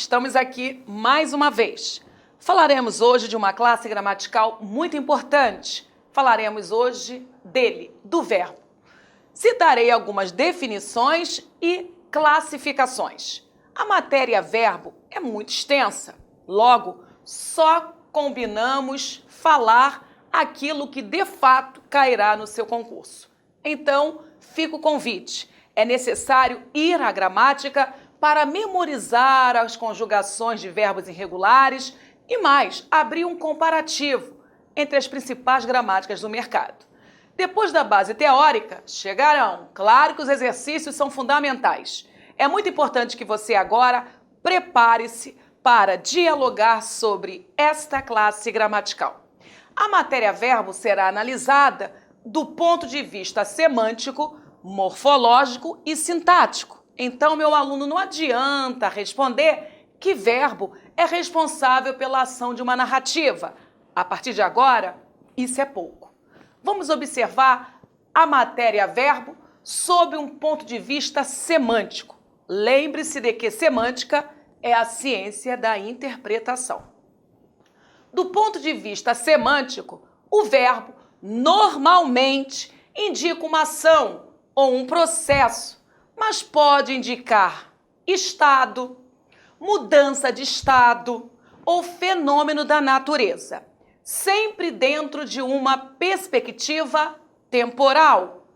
Estamos aqui mais uma vez. Falaremos hoje de uma classe gramatical muito importante. Falaremos hoje dele, do verbo. Citarei algumas definições e classificações. A matéria verbo é muito extensa. Logo, só combinamos falar aquilo que de fato cairá no seu concurso. Então, fica o convite. É necessário ir à gramática para memorizar as conjugações de verbos irregulares e mais, abrir um comparativo entre as principais gramáticas do mercado. Depois da base teórica, chegarão. Claro que os exercícios são fundamentais. É muito importante que você agora prepare-se para dialogar sobre esta classe gramatical. A matéria verbo será analisada do ponto de vista semântico, morfológico e sintático. Então, meu aluno, não adianta responder que verbo é responsável pela ação de uma narrativa. A partir de agora, isso é pouco. Vamos observar a matéria verbo sob um ponto de vista semântico. Lembre-se de que semântica é a ciência da interpretação. Do ponto de vista semântico, o verbo normalmente indica uma ação ou um processo, mas pode indicar estado, mudança de estado ou fenômeno da natureza, sempre dentro de uma perspectiva temporal.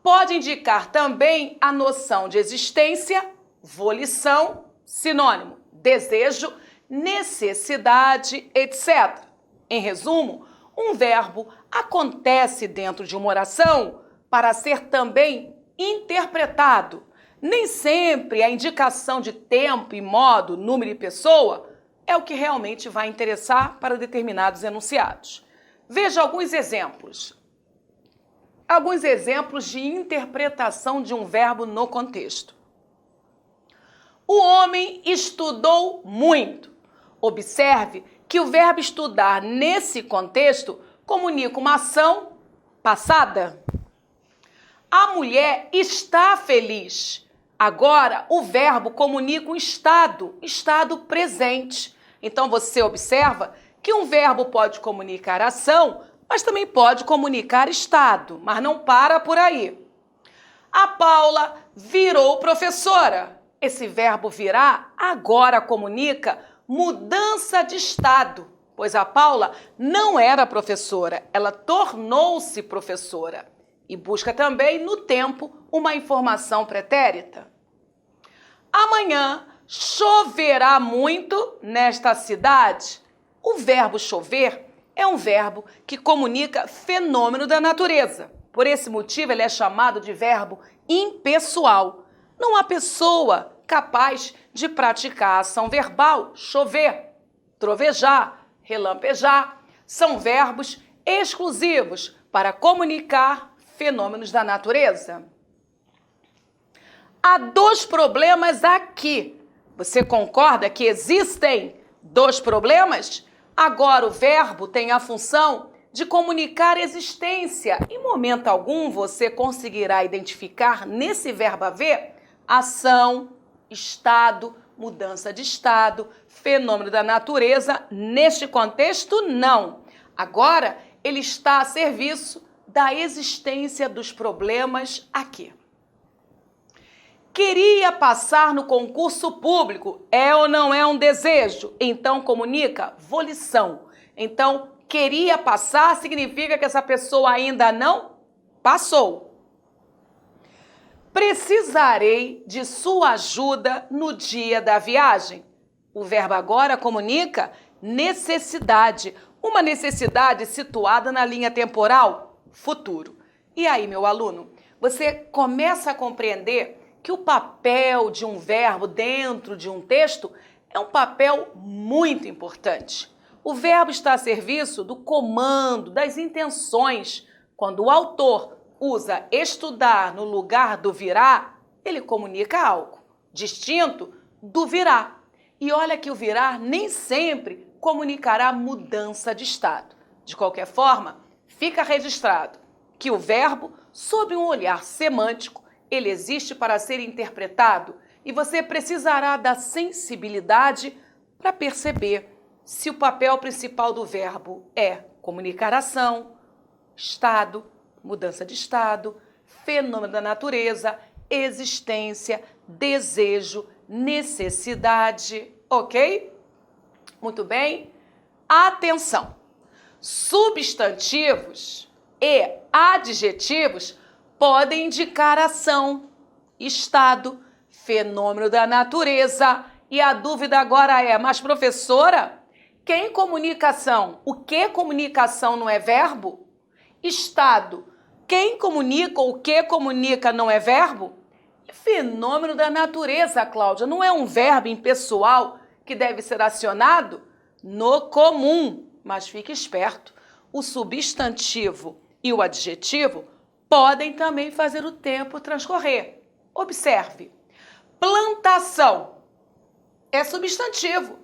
Pode indicar também a noção de existência, volição, sinônimo, desejo, necessidade, etc. Em resumo, um verbo acontece dentro de uma oração para ser também interpretado. Nem sempre a indicação de tempo e modo, número e pessoa é o que realmente vai interessar para determinados enunciados. Veja alguns exemplos. Alguns exemplos de interpretação de um verbo no contexto. O homem estudou muito. Observe que o verbo estudar nesse contexto comunica uma ação passada. A mulher está feliz. Agora, o verbo comunica um estado presente. Então, você observa que um verbo pode comunicar ação, mas também pode comunicar estado, mas não para por aí. A Paula virou professora. Esse verbo virar agora comunica mudança de estado, pois a Paula não era professora, ela tornou-se professora. E busca também, no tempo, uma informação pretérita. Amanhã choverá muito nesta cidade. O verbo chover é um verbo que comunica fenômeno da natureza. Por esse motivo, ele é chamado de verbo impessoal. Não há pessoa capaz de praticar a ação verbal chover, trovejar, relampejar. São verbos exclusivos para comunicar fenômenos da natureza. Há dois problemas aqui. Você concorda que existem dois problemas? Agora o verbo tem a função de comunicar existência. Em momento algum você conseguirá identificar nesse verbo haver ação, estado, mudança de estado, fenômeno da natureza. Neste contexto, não. Agora ele está a serviço da existência dos problemas aqui. Queria passar no concurso público, é ou não é um desejo? Então comunica volição. Então, queria passar significa que essa pessoa ainda não passou. Precisarei de sua ajuda no dia da viagem. O verbo agora comunica necessidade, uma necessidade situada na linha temporal futuro. E aí, meu aluno, você começa a compreender que o papel de um verbo dentro de um texto é um papel muito importante. O verbo está a serviço do comando, das intenções. Quando o autor usa estudar no lugar do virá, ele comunica algo distinto do virá. E olha que o virá nem sempre comunicará mudança de estado. De qualquer forma, fica registrado que o verbo, sob um olhar semântico, ele existe para ser interpretado e você precisará da sensibilidade para perceber se o papel principal do verbo é comunicar ação, estado, mudança de estado, fenômeno da natureza, existência, desejo, necessidade, ok? Muito bem. Atenção! Substantivos e adjetivos podem indicar ação, estado, fenômeno da natureza. E a dúvida agora é, mas professora, quem comunicação? O que comunicação não é verbo? Estado, quem comunica ou o que comunica não é verbo? E fenômeno da natureza, Cláudia, não é um verbo impessoal que deve ser acionado? No comum, mas fique esperto, o substantivo e o adjetivo podem também fazer o tempo transcorrer. Observe, plantação é substantivo,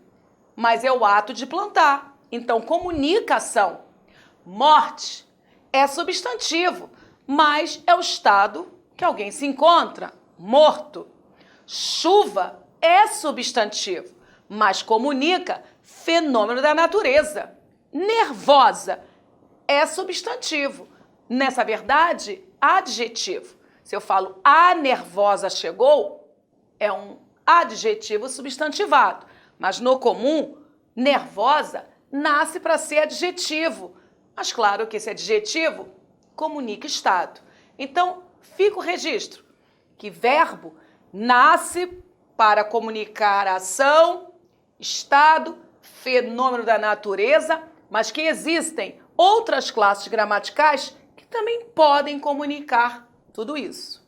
mas é o ato de plantar, então comunicação. Morte é substantivo, mas é o estado que alguém se encontra, morto. Chuva é substantivo, mas comunica fenômeno da natureza. Nervosa é substantivo. Nessa verdade, adjetivo. Se eu falo a nervosa chegou, é um adjetivo substantivado. Mas no comum, nervosa nasce para ser adjetivo. Mas claro que esse adjetivo comunica estado. Então, fica o registro que verbo nasce para comunicar ação, estado, fenômeno da natureza, mas que existem outras classes gramaticais que também podem comunicar tudo isso.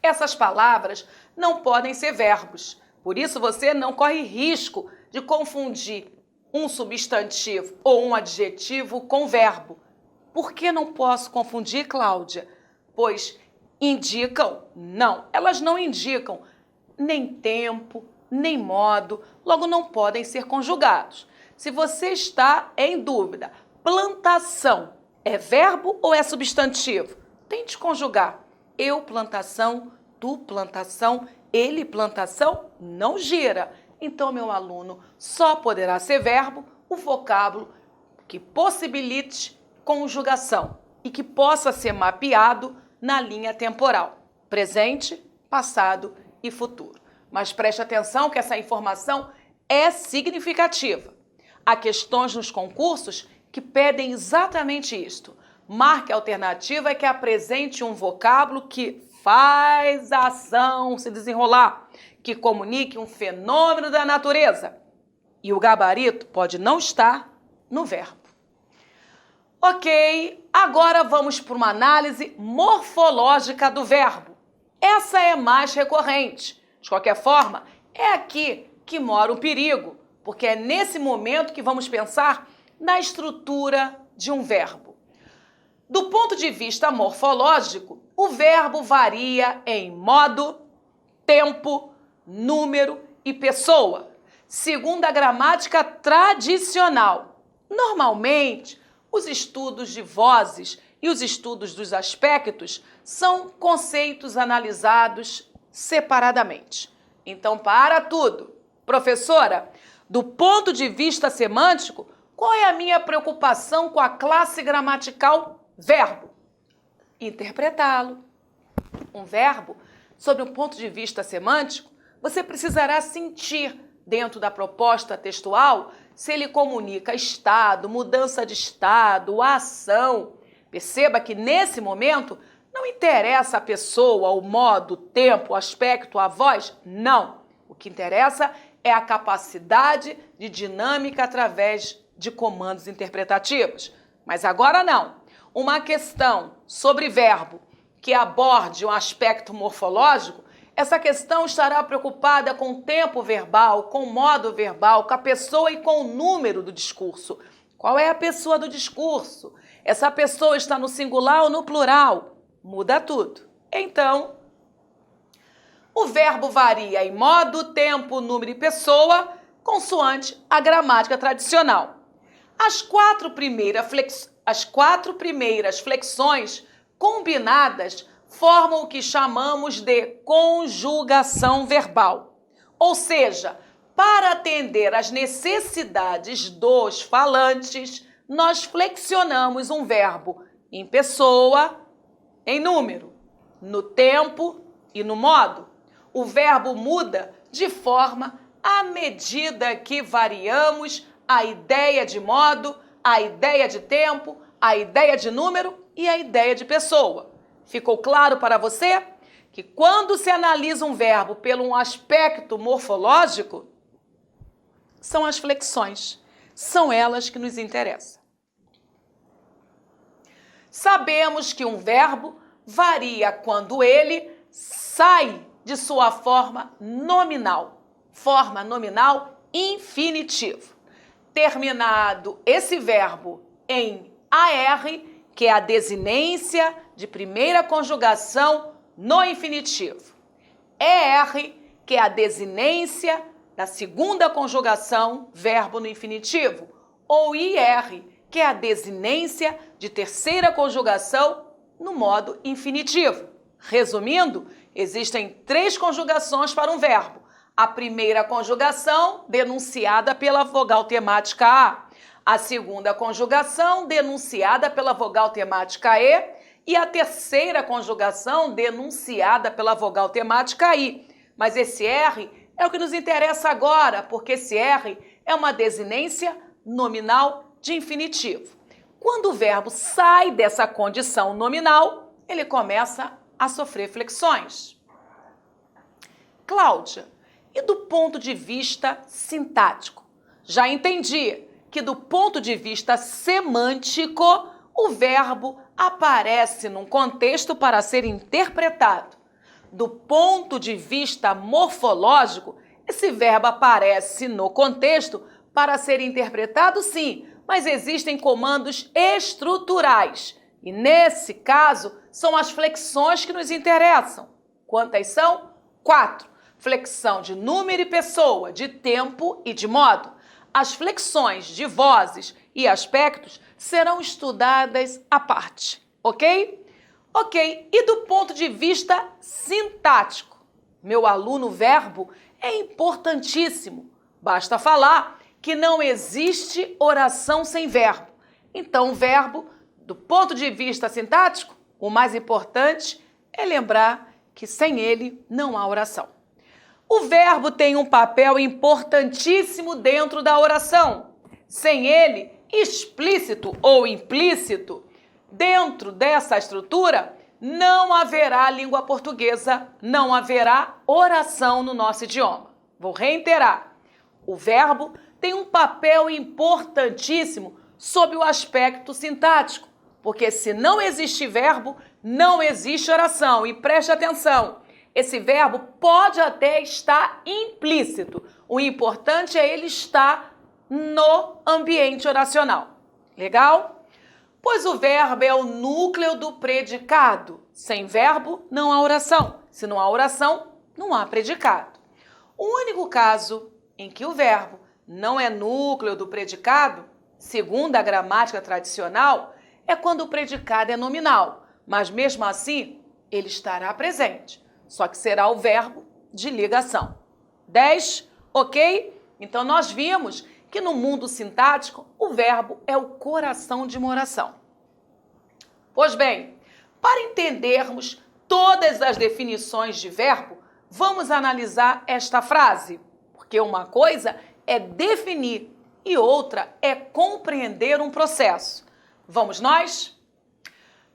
Essas palavras não podem ser verbos, por isso você não corre risco de confundir um substantivo ou um adjetivo com verbo. Por que não posso confundir, Cláudia? Pois indicam? Não, elas não indicam nem tempo, nem modo, logo não podem ser conjugados. Se você está em dúvida, plantação é verbo ou é substantivo? Tente conjugar. Eu plantação, tu plantação, ele plantação, não gira. Então, meu aluno, só poderá ser verbo o vocábulo que possibilite conjugação e que possa ser mapeado na linha temporal, presente, passado e futuro. Mas preste atenção que essa informação é significativa. Há questões nos concursos que pedem exatamente isto. Marque a alternativa que apresente um vocábulo que faz a ação se desenrolar, que comunique um fenômeno da natureza. E o gabarito pode não estar no verbo. Ok, agora vamos para uma análise morfológica do verbo. Essa é mais recorrente. De qualquer forma, é aqui que mora o perigo, porque é nesse momento que vamos pensar na estrutura de um verbo. Do ponto de vista morfológico, o verbo varia em modo, tempo, número e pessoa, segundo a gramática tradicional. Normalmente, os estudos de vozes e os estudos dos aspectos são conceitos analisados separadamente. Então, para tudo. Professora, do ponto de vista semântico, qual é a minha preocupação com a classe gramatical verbo? Interpretá-lo. Um verbo, sob um ponto de vista semântico, você precisará sentir dentro da proposta textual se ele comunica estado, mudança de estado, ação. Perceba que nesse momento não interessa a pessoa, o modo, o tempo, o aspecto, a voz, não. O que interessa é a capacidade de dinâmica através de comandos interpretativos. Mas agora não. Uma questão sobre verbo que aborde um aspecto morfológico, essa questão estará preocupada com o tempo verbal, com o modo verbal, com a pessoa e com o número do discurso. Qual é a pessoa do discurso? Essa pessoa está no singular ou no plural? Muda tudo. Então, o verbo varia em modo, tempo, número e pessoa, consoante a gramática tradicional. As quatro primeiras flexões combinadas formam o que chamamos de conjugação verbal. Ou seja, para atender às necessidades dos falantes, nós flexionamos um verbo em pessoa, em número, no tempo e no modo. O verbo muda de forma à medida que variamos a ideia de modo, a ideia de tempo, a ideia de número e a ideia de pessoa. Ficou claro para você que quando se analisa um verbo pelo um aspecto morfológico, são as flexões, são elas que nos interessam. Sabemos que um verbo varia quando ele sai de sua forma nominal infinitivo. Terminado esse verbo em AR, que é a desinência de primeira conjugação no infinitivo. ER, que é a desinência da segunda conjugação verbo no infinitivo. Ou IR, que é a desinência de terceira conjugação no modo infinitivo. Resumindo, existem 3 conjugações para um verbo. A primeira conjugação, denunciada pela vogal temática A. A segunda conjugação, denunciada pela vogal temática E. E a terceira conjugação, denunciada pela vogal temática I. Mas esse R é o que nos interessa agora, porque esse R é uma desinência nominal de infinitivo. Quando o verbo sai dessa condição nominal, ele começa a sofrer flexões. Cláudia, e do ponto de vista sintático? Já entendi que do ponto de vista semântico, o verbo aparece num contexto para ser interpretado. Do ponto de vista morfológico, esse verbo aparece no contexto para ser interpretado, sim, mas existem comandos estruturais. E nesse caso, são as flexões que nos interessam. Quantas são? 4. Flexão de número e pessoa, de tempo e de modo. As flexões de vozes e aspectos serão estudadas à parte, ok? Ok, e do ponto de vista sintático? Meu aluno, o verbo é importantíssimo. Basta falar que não existe oração sem verbo. Então, o verbo, do ponto de vista sintático, o mais importante é lembrar que sem ele não há oração. O verbo tem um papel importantíssimo dentro da oração. Sem ele, explícito ou implícito, dentro dessa estrutura, não haverá língua portuguesa, não haverá oração no nosso idioma. Vou reiterar. O verbo tem um papel importantíssimo sob o aspecto sintático, porque se não existe verbo, não existe oração. E preste atenção, esse verbo pode até estar implícito. O importante é ele estar no ambiente oracional. Legal? Pois o verbo é o núcleo do predicado. Sem verbo, não há oração. Se não há oração, não há predicado. O único caso em que o verbo não é núcleo do predicado, segundo a gramática tradicional, é quando o predicado é nominal. Mas mesmo assim, ele estará presente. Só que será o verbo de ligação. 10, ok? Então nós vimos que no mundo sintático, o verbo é o coração de uma oração. Pois bem, para entendermos todas as definições de verbo, vamos analisar esta frase, porque uma coisa é definir e outra é compreender um processo. Vamos nós?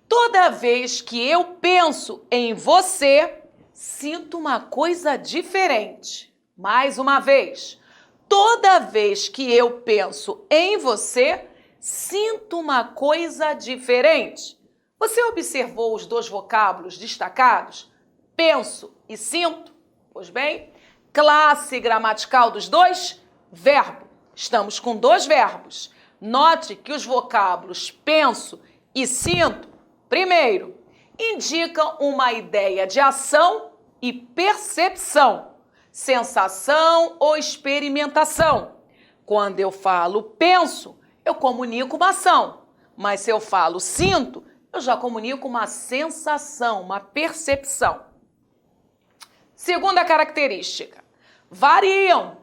Toda vez que eu penso em você, sinto uma coisa diferente. Mais uma vez. Toda vez que eu penso em você, sinto uma coisa diferente. Você observou os 2 vocábulos destacados? Penso e sinto? Pois bem, classe gramatical dos 2? Verbo. Estamos com 2 verbos. Note que os vocábulos penso e sinto, primeiro, indicam uma ideia de ação e percepção. Sensação ou experimentação. Quando eu falo penso, eu comunico uma ação. Mas se eu falo sinto, eu já comunico uma sensação, uma percepção. Segunda característica, variam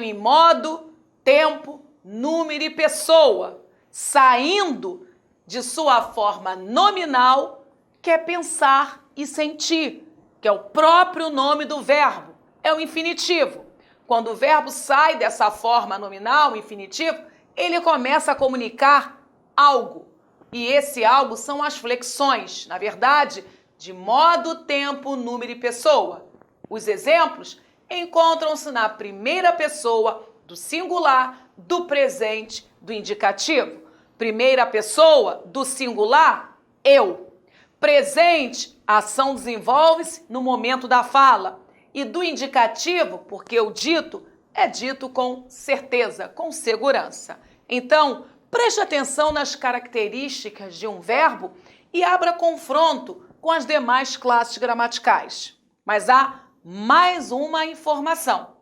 em modo, tempo, número e pessoa, saindo de sua forma nominal, que é pensar e sentir, que é o próprio nome do verbo, é o infinitivo. Quando o verbo sai dessa forma nominal, infinitivo, ele começa a comunicar algo. E esse algo são as flexões, na verdade, de modo, tempo, número e pessoa. Os exemplos encontram-se na primeira pessoa do singular, do presente, do indicativo. Primeira pessoa do singular, eu. Presente, a ação desenvolve-se no momento da fala. E do indicativo, porque o dito é dito com certeza, com segurança. Então, preste atenção nas características de um verbo e abra confronto com as demais classes gramaticais. Mas há mais uma informação.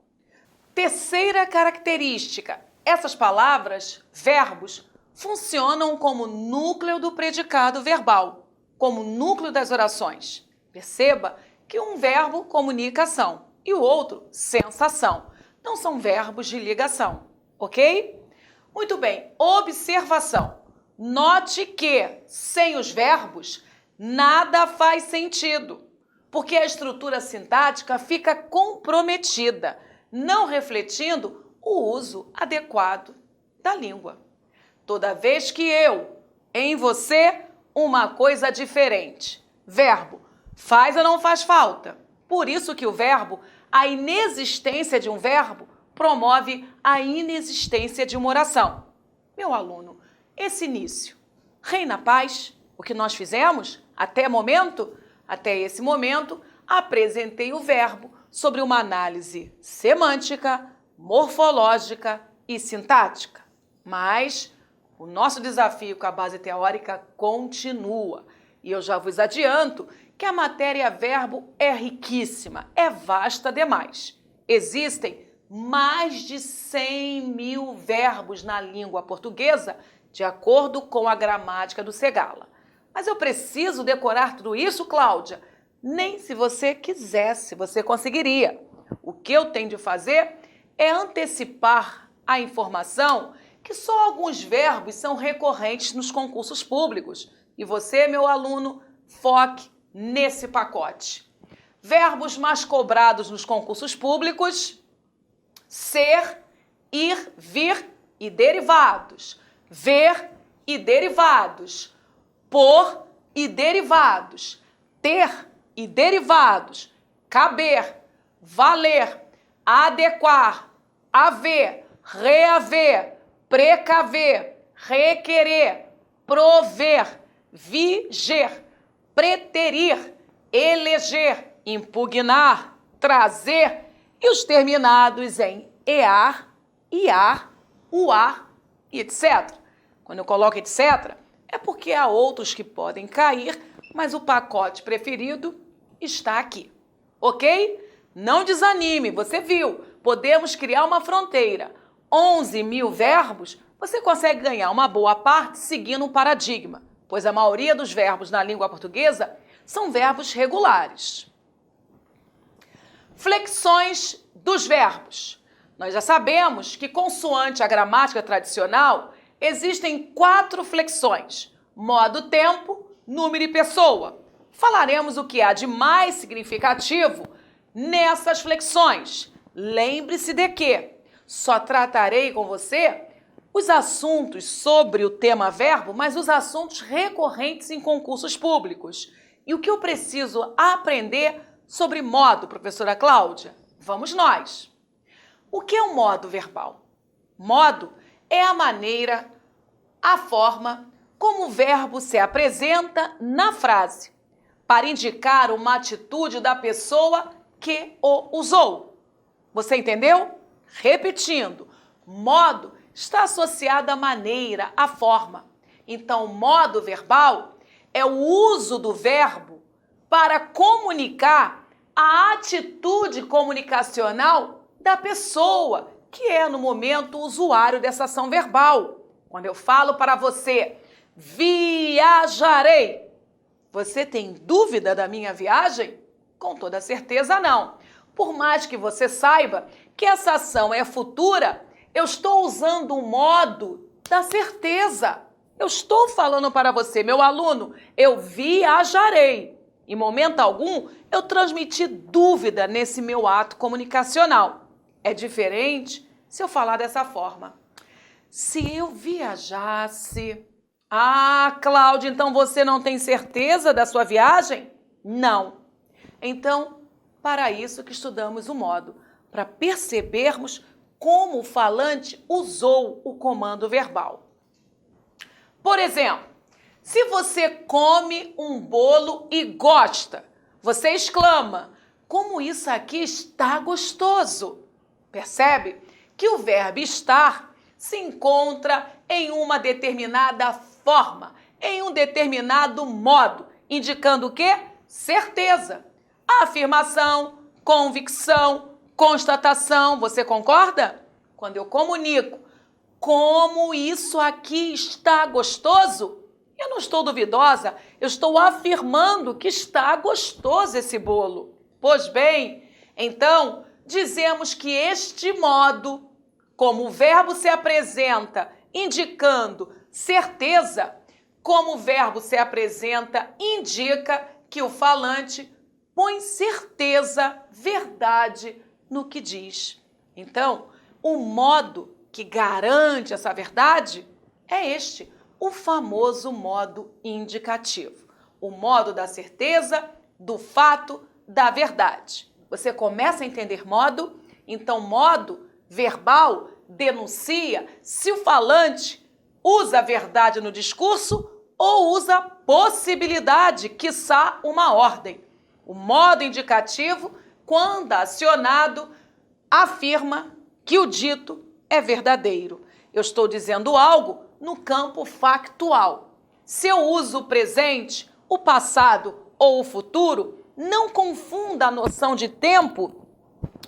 Terceira característica, essas palavras, verbos, funcionam como núcleo do predicado verbal, como núcleo das orações. Perceba que um verbo comunica ação e o outro sensação. Não são verbos de ligação, ok? Muito bem, observação. Note que, sem os verbos, nada faz sentido, porque a estrutura sintática fica comprometida, não refletindo o uso adequado da língua. Toda vez que eu, em você, uma coisa diferente. Verbo, faz ou não faz falta? Por isso que o verbo, a inexistência de um verbo, promove a inexistência de uma oração. Meu aluno, esse início, reina a paz? O que nós fizemos até esse momento, apresentei o verbo sobre uma análise semântica, morfológica e sintática. Mas o nosso desafio com a base teórica continua. E eu já vos adianto que a matéria verbo é riquíssima, é vasta demais. Existem mais de 100.000 verbos na língua portuguesa, de acordo com a gramática do Segala. Mas eu preciso decorar tudo isso, Cláudia? Nem se você quisesse, você conseguiria. O que eu tenho de fazer é antecipar a informação que só alguns verbos são recorrentes nos concursos públicos. E você, meu aluno, foque nesse pacote. Verbos mais cobrados nos concursos públicos: ser, ir, vir e derivados. Ver e derivados. Por e derivados. Ter e derivados. Caber, valer, adequar, haver, reaver, precaver, requerer, prover, viger, preterir, eleger, impugnar, trazer e os terminados em ear, iar, uar e etc. Quando eu coloco etc, é porque há outros que podem cair, mas o pacote preferido está aqui, ok? Não desanime, você viu, podemos criar uma fronteira. 11.000 verbos, você consegue ganhar uma boa parte seguindo um paradigma, pois a maioria dos verbos na língua portuguesa são verbos regulares. Flexões dos verbos. Nós já sabemos que, consoante a gramática tradicional, existem 4 flexões: modo, tempo, número e pessoa. Falaremos o que há de mais significativo nessas flexões. Lembre-se de que só tratarei com você os assuntos sobre o tema verbo, mas os assuntos recorrentes em concursos públicos. E o que eu preciso aprender sobre modo, professora Cláudia? Vamos nós. O que é um modo verbal? Modo é a maneira, a forma como o verbo se apresenta na frase, para indicar uma atitude da pessoa que o usou. Você entendeu? Repetindo, modo está associado à maneira, à forma. Então, modo verbal é o uso do verbo para comunicar a atitude comunicacional da pessoa, que é, no momento, o usuário dessa ação verbal. Quando eu falo para você, viajarei. Você tem dúvida da minha viagem? Com toda certeza não. Por mais que você saiba que essa ação é futura, eu estou usando o modo da certeza. Eu estou falando para você, meu aluno, eu viajarei. Em momento algum, eu transmiti dúvida nesse meu ato comunicacional. É diferente se eu falar dessa forma. Se eu viajasse... Ah, Cláudia, então você não tem certeza da sua viagem? Não. Então, para isso que estudamos o modo, para percebermos como o falante usou o comando verbal. Por exemplo, se você come um bolo e gosta, você exclama, como isso aqui está gostoso. Percebe que o verbo estar se encontra em uma determinada forma, em um determinado modo, indicando o quê? Certeza. Afirmação, convicção, constatação, você concorda? Quando eu comunico como isso aqui está gostoso, eu não estou duvidosa, eu estou afirmando que está gostoso esse bolo. Pois bem, então dizemos que este modo, como o verbo se apresenta indicando certeza, como o verbo se apresenta indica que o falante põe certeza, verdade no que diz. Então, o modo que garante essa verdade é este, o famoso modo indicativo. O modo da certeza, do fato, da verdade. Você começa a entender modo, então modo verbal denuncia se o falante usa a verdade no discurso ou usa possibilidade, quiçá uma ordem. O modo indicativo, quando acionado, afirma que o dito é verdadeiro. Eu estou dizendo algo no campo factual. Se eu uso o presente, o passado ou o futuro, não confunda a noção de tempo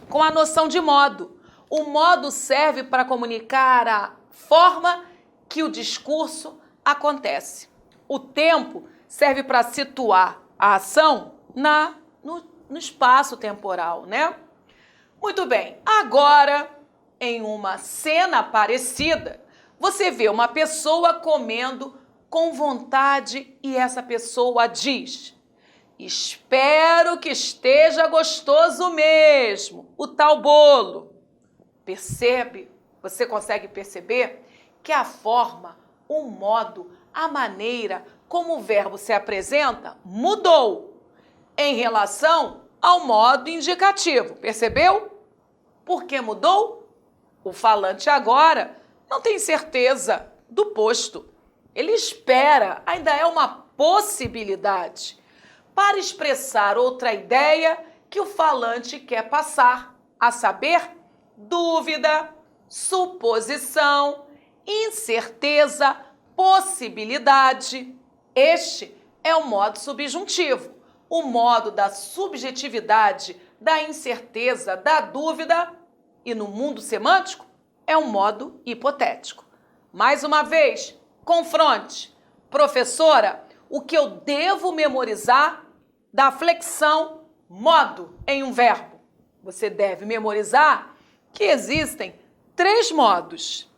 com a noção de modo. O modo serve para comunicar a forma que o discurso acontece. O tempo serve para situar a ação no espaço temporal, né? Muito bem, agora, em uma cena parecida, você vê uma pessoa comendo com vontade e essa pessoa diz: espero que esteja gostoso mesmo, o tal bolo. Percebe? Você consegue perceber que a forma, o modo, a maneira como o verbo se apresenta mudou em relação ao modo indicativo. Percebeu? Por que mudou? O falante agora não tem certeza do posto. Ele espera, ainda é uma possibilidade, para expressar outra ideia que o falante quer passar, a saber, dúvida, suposição, incerteza, possibilidade. Este é o modo subjuntivo, o modo da subjetividade, da incerteza, da dúvida, e no mundo semântico é um modo hipotético. Mais uma vez, confronte. Professora, o que eu devo memorizar da flexão modo em um verbo? Você deve memorizar que existem 3 modos: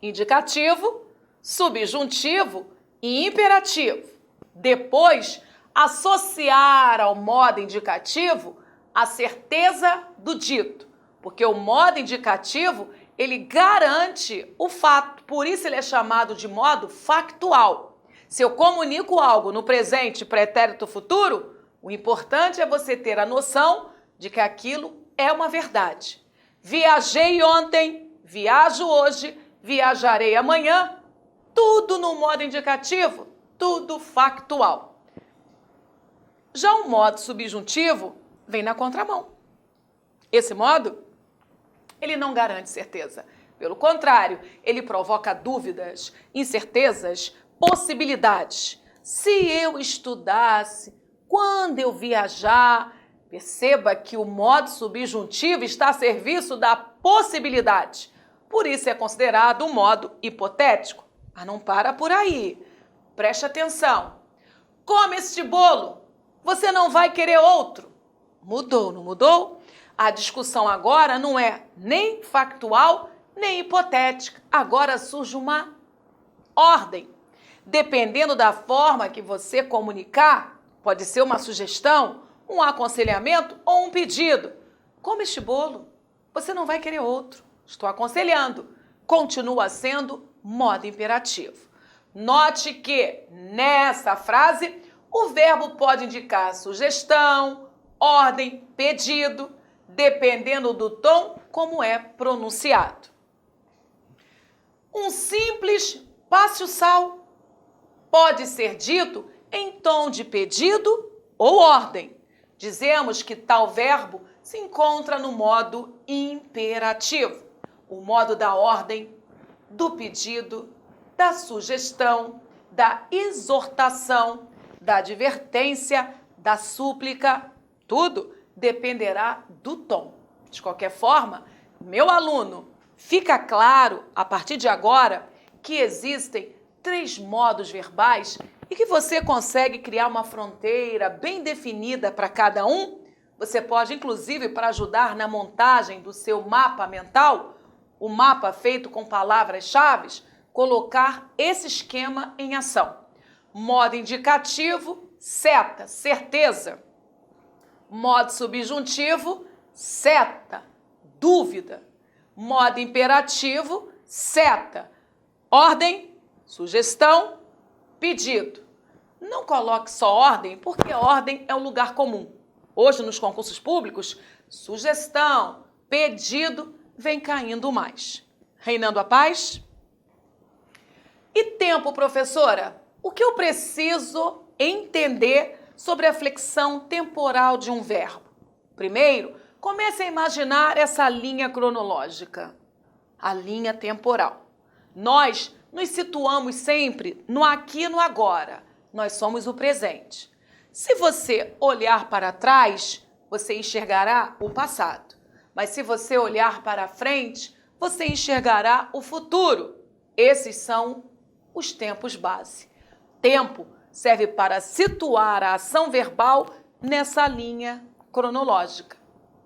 indicativo, subjuntivo e imperativo. Depois, associar ao modo indicativo a certeza do dito, porque o modo indicativo, ele garante o fato, por isso ele é chamado de modo factual. Se eu comunico algo no presente, pretérito, futuro, o importante é você ter a noção de que aquilo é uma verdade. Viajei ontem, viajo hoje, viajarei amanhã, tudo no modo indicativo, tudo factual. Já o modo subjuntivo vem na contramão. Esse modo, ele não garante certeza. Pelo contrário, ele provoca dúvidas, incertezas, possibilidades. Se eu estudasse, quando eu viajar, perceba que o modo subjuntivo está a serviço da possibilidade. Por isso é considerado um modo hipotético. Mas não para por aí. Preste atenção. Come este bolo. Você não vai querer outro. Mudou, não mudou? A discussão agora não é nem factual, nem hipotética. Agora surge uma ordem. Dependendo da forma que você comunicar, pode ser uma sugestão, um aconselhamento ou um pedido. Come este bolo. Você não vai querer outro. Estou aconselhando. Continua sendo modo imperativo. Note que, nessa frase, o verbo pode indicar sugestão, ordem, pedido, dependendo do tom como é pronunciado. Um simples passe o sal pode ser dito em tom de pedido ou ordem. Dizemos que tal verbo se encontra no modo imperativo, o modo da ordem, do pedido, da sugestão, da exortação, da advertência, da súplica. Tudo dependerá do tom. De qualquer forma, meu aluno, fica claro, a partir de agora, que existem 3 modos verbais e que você consegue criar uma fronteira bem definida para cada um. Você pode, inclusive, para ajudar na montagem do seu mapa mental, o mapa feito com palavras-chave, colocar esse esquema em ação. Modo indicativo, seta, certeza. Modo subjuntivo, seta, dúvida. Modo imperativo, seta, ordem, sugestão, pedido. Não coloque só ordem, porque ordem é o lugar comum. Hoje, nos concursos públicos, sugestão, pedido vem caindo mais. Reinando a paz? E tempo, professora? O que eu preciso entender sobre a flexão temporal de um verbo? Primeiro, comece a imaginar essa linha cronológica, a linha temporal. Nós nos situamos sempre no aqui e no agora. Nós somos o presente. Se você olhar para trás, você enxergará o passado. Mas se você olhar para frente, você enxergará o futuro. Esses são os tempos base. Tempo serve para situar a ação verbal nessa linha cronológica.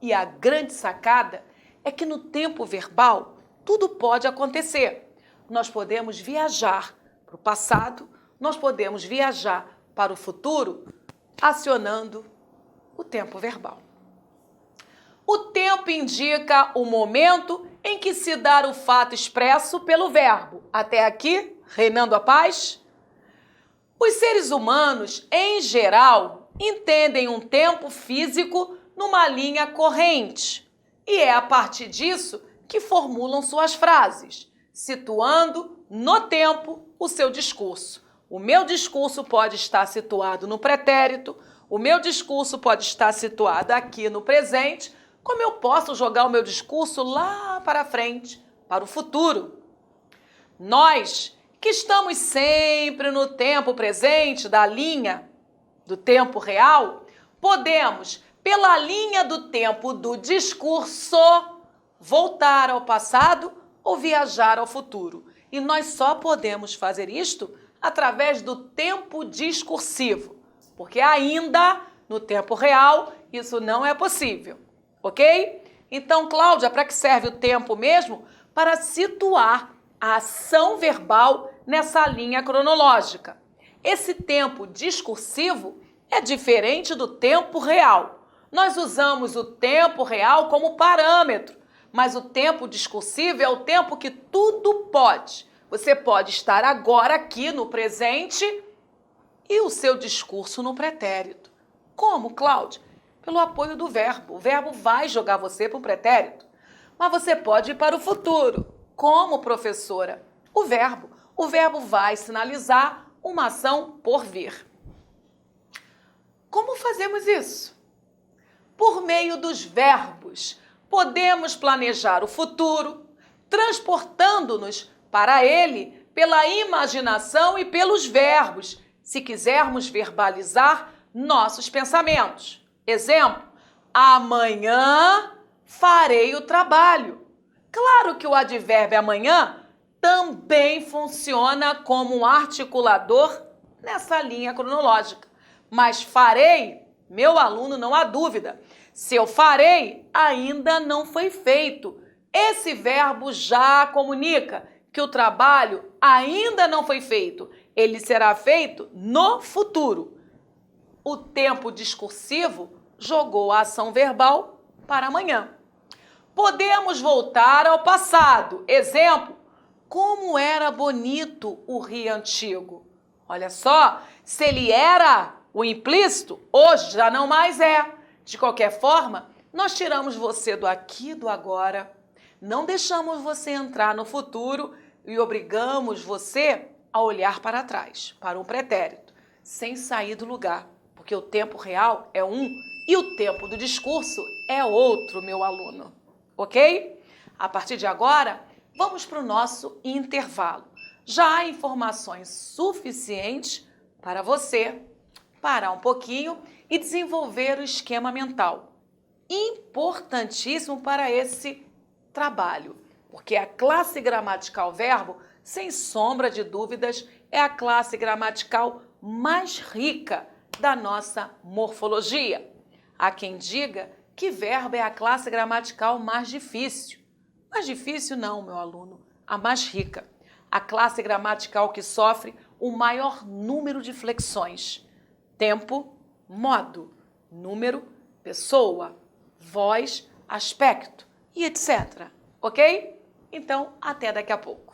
E a grande sacada é que no tempo verbal tudo pode acontecer. Nós podemos viajar para o passado, nós podemos viajar para o futuro, acionando o tempo verbal. O tempo indica o momento em que se dá o fato expresso pelo verbo. Até aqui, reinando a paz? Os seres humanos, em geral, entendem um tempo físico numa linha corrente. E é a partir disso que formulam suas frases, situando no tempo o seu discurso. O meu discurso pode estar situado no pretérito, o meu discurso pode estar situado aqui no presente, como eu posso jogar o meu discurso lá para frente, para o futuro. Nós, que estamos sempre no tempo presente da linha do tempo real, podemos, pela linha do tempo do discurso, voltar ao passado ou viajar ao futuro. E nós só podemos fazer isto através do tempo discursivo, porque ainda no tempo real isso não é possível, ok? Então, Cláudia, para que serve o tempo mesmo? Para situar a ação verbal nessa linha cronológica. Esse tempo discursivo é diferente do tempo real. Nós usamos o tempo real como parâmetro, mas o tempo discursivo é o tempo que tudo pode. Você pode estar agora aqui no presente e o seu discurso no pretérito. Como, Cláudia? Pelo apoio do verbo. O verbo vai jogar você para o pretérito. Mas você pode ir para o futuro. Como, professora? O verbo. O verbo vai sinalizar uma ação por vir. Como fazemos isso? Por meio dos verbos. Podemos planejar o futuro, transportando-nos para ele pela imaginação e pelos verbos, se quisermos verbalizar nossos pensamentos. Exemplo, amanhã farei o trabalho. Claro que o advérbio amanhã também funciona como um articulador nessa linha cronológica. Mas farei, meu aluno, não há dúvida. Se eu farei, ainda não foi feito. Esse verbo já comunica que o trabalho ainda não foi feito. Ele será feito no futuro. O tempo discursivo jogou a ação verbal para amanhã. Podemos voltar ao passado. Exemplo, como era bonito o Rio Antigo. Olha só, se ele era o implícito, hoje já não mais é. De qualquer forma, nós tiramos você do aqui e do agora, não deixamos você entrar no futuro e obrigamos você a olhar para trás, para um pretérito, sem sair do lugar, porque o tempo real é um e o tempo do discurso é outro, meu aluno. Ok? A partir de agora, vamos para o nosso intervalo. Já há informações suficientes para você parar um pouquinho e desenvolver o esquema mental. Importantíssimo para esse trabalho, porque a classe gramatical verbo, sem sombra de dúvidas, é a classe gramatical mais rica da nossa morfologia. Há quem diga que verbo é a classe gramatical mais difícil. Mais difícil não, meu aluno, a mais rica. A classe gramatical que sofre o maior número de flexões. Tempo, modo, número, pessoa, voz, aspecto e etc. Ok? Então, até daqui a pouco.